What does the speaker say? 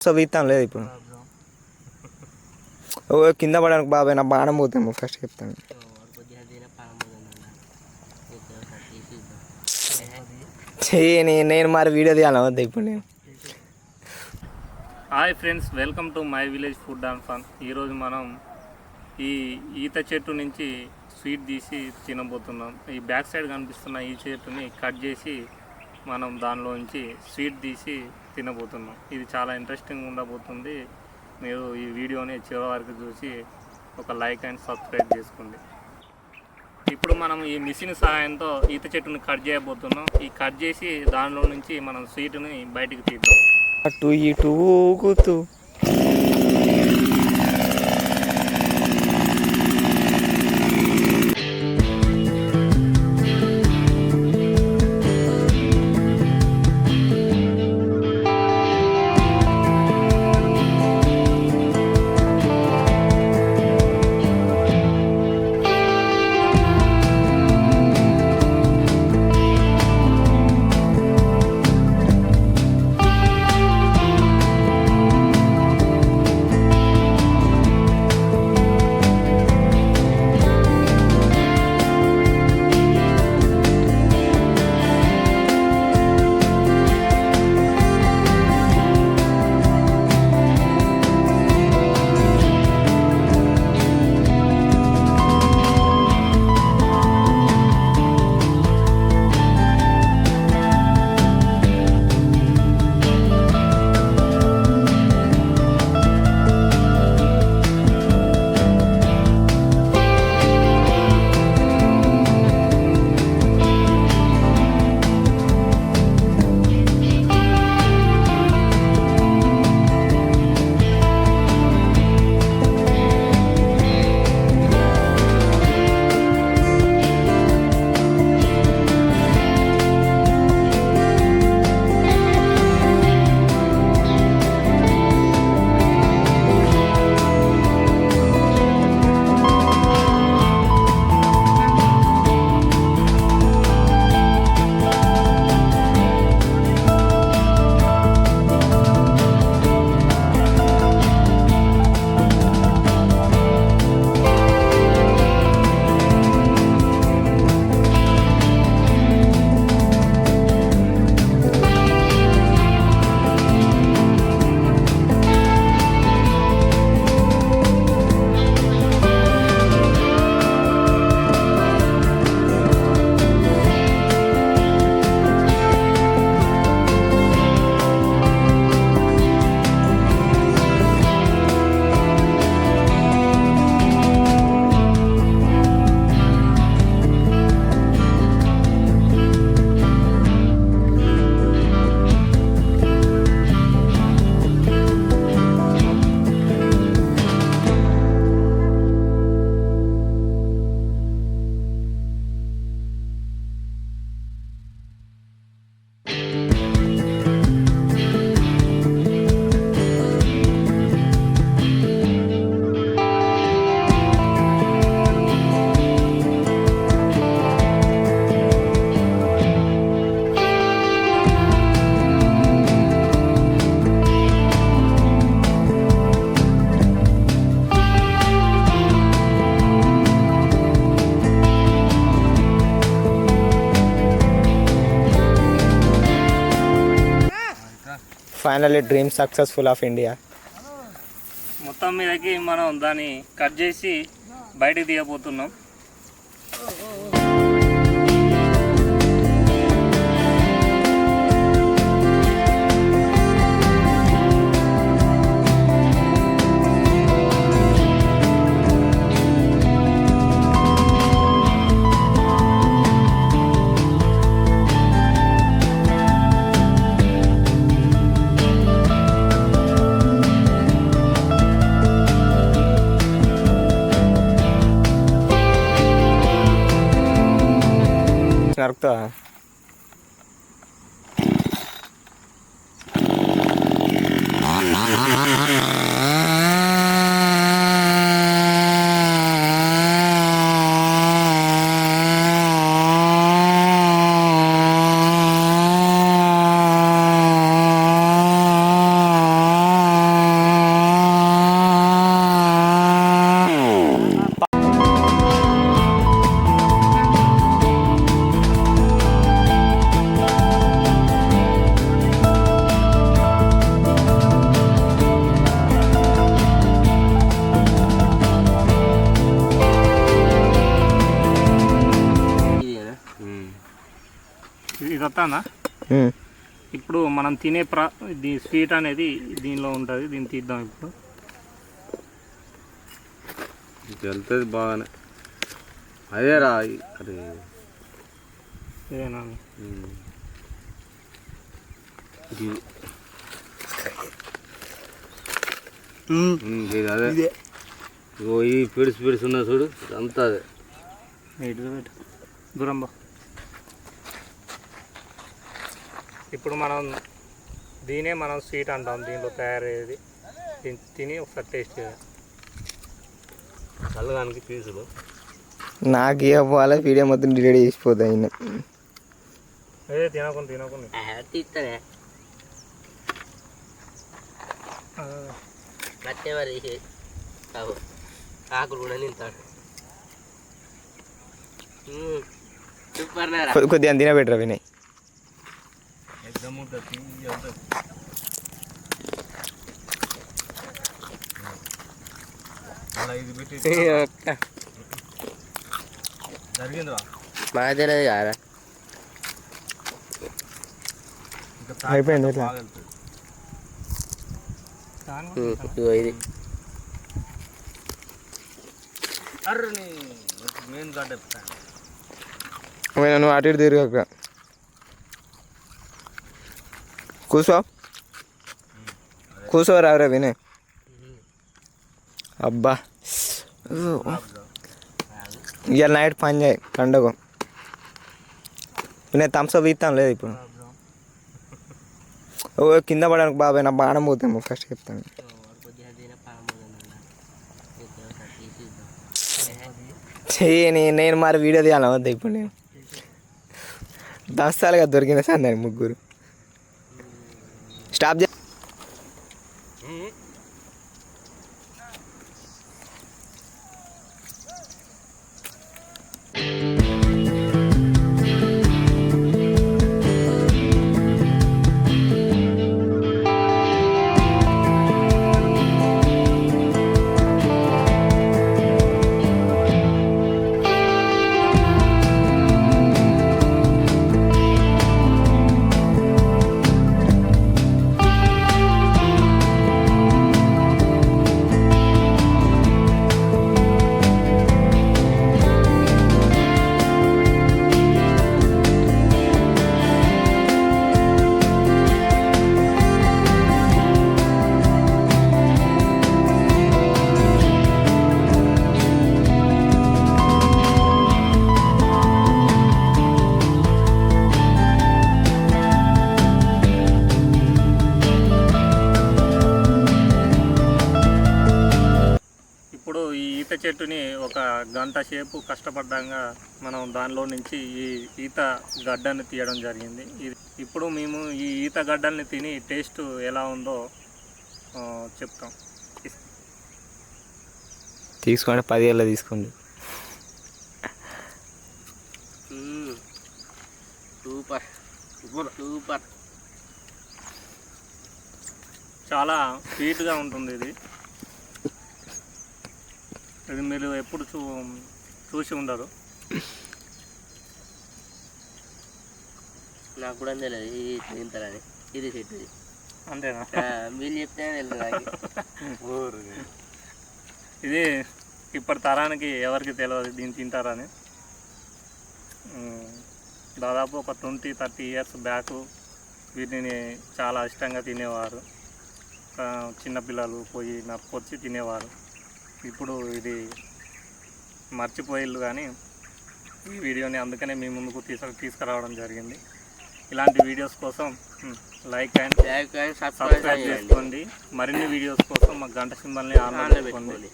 So వీతాం లేదు ఇప్పుడు ఓ కింద పడడానికి బాబాయ్ నా బాణం పోతాము ఫస్ట్ చెప్తాను. నేను మరి వీడియో తీయాలి వద్దా ఇప్పుడు నేను. Hi friends, welcome to my village food and fun. ఈరోజు మనం ఈ ఈత చెట్టు నుంచి స్వీట్ తీసి తినబోతున్నాం. ఈ బ్యాక్ సైడ్ కనిపిస్తున్న ఈ చెట్టుని కట్ చేసి మనం దానిలోంచి స్వీట్ తీసి తినబోతున్నాం. ఇది చాలా ఇంట్రెస్టింగ్ ఉండబోతుంది. మీరు ఈ వీడియోని చివరి వరకు చూసి ఒక లైక్ అండ్ సబ్స్క్రైబ్ చేసుకోండి. ఇప్పుడు మనం ఈ మిషన్ సహాయంతో ఈత చెట్టుని కట్ చేయబోతున్నాం. ఈ కట్ చేసి దానిలో నుంచి మనం స్వీట్ని బయటికి తీద్దాం. అటు ఇటు ఊగుతూ finally dream successful of India. మొత్తం మీదకి మనం దాన్ని కట్ చేసి బయటికి తీయబోతున్నాం. నరుకుతా వస్తానా? ఇప్పుడు మనం తినే స్వీట్ అనేది దీనిలో ఉంటుంది. దీన్ని తీద్దాం ఇప్పుడు. వెళ్తుంది బాగానే. అదే రా అది ఇదేనా? ఇది అదే. ఈ పిడిసి ఉన్నా చూడు, అంతా అదే. దూరం బా. ఇప్పుడు మనం దీనే మనం స్వీట్ అంటాం. దీనిలో తయారయ్యేది. దీన్ని తిని ఒకసారి టేస్ట్ చేయాలి. చల్లడానికి పీసులు నాకు ఇవ్వాలి, వీడియో మొత్తం డిలీట్ చేసిపోతాయి. అదే తినకుండా తీస్తానే కట్టే మరి ఆకులు కూడా తింటాడు. సూపర్. కొద్దిగా తినబెట్టరా వినయ్. బాగా తెలియదు కదా. అయిపోయింది ఇట్లా. ఇదిగో ఇది నువ్వు అటు ఇటు తిరగక. కూర్చోరావురా వినయ్. అబ్బా ఇవాళ నైట్ పని చేయి పండుగ. నేను థమ్స్అప్ ఇస్తాను లేదు ఇప్పుడు. ఓ కింద పడడానికి బాబాయ్, నా బాణం పోతాము ఫస్ట్ చెప్తాను. నేను మరి వీడియో తీయాలి వద్దా ఇప్పుడు. నేను దస్తాలుగా దొరికిన సార్ దాన్ని ముగ్గురు. స్టాప్ చే. చెట్టుని ఒక గంట సేపు కష్టపడ్డాక మనం దానిలో నుంచి ఈ ఈత గడ్డని తీయడం జరిగింది. ఇప్పుడు మేము ఈ ఈత గడ్డల్ని తిని టేస్ట్ ఎలా ఉందో చెప్తాం. తీసుకోండి, 10 ఏళ్ళ తీసుకోండి. Super super. చాలా స్వీట్గా ఉంటుంది ఇది. ఇది మీరు ఎప్పుడు చూసి ఉండరు. నాకు కూడా తెలియదు ఇది తింటారని. ఇది చెట్టు అంతేనా? మీరు చెప్తే ఇది ఇప్పటి తరానికి ఎవరికి తెలియదు దీన్ని తింటారని. దాదాపు ఒక 20-30 ఇయర్స్ బ్యాక్ వీటిని చాలా ఇష్టంగా తినేవారు. చిన్నపిల్లలు పోయి నరుకొచ్చి తినేవారు. ఇప్పుడు ఇది మర్చిపోయిల్లు, కానీ ఈ వీడియోని అందుకనే మీ ముందుకు తీసుకురావడం జరిగింది. ఇలాంటి వీడియోస్ కోసం లైక్ అండ్ సబ్స్క్రైబ్ చేసుకోండి. మరిన్ని వీడియోస్ కోసం మా గంట సింబల్ని ఆన్లో పెట్టుకోండి.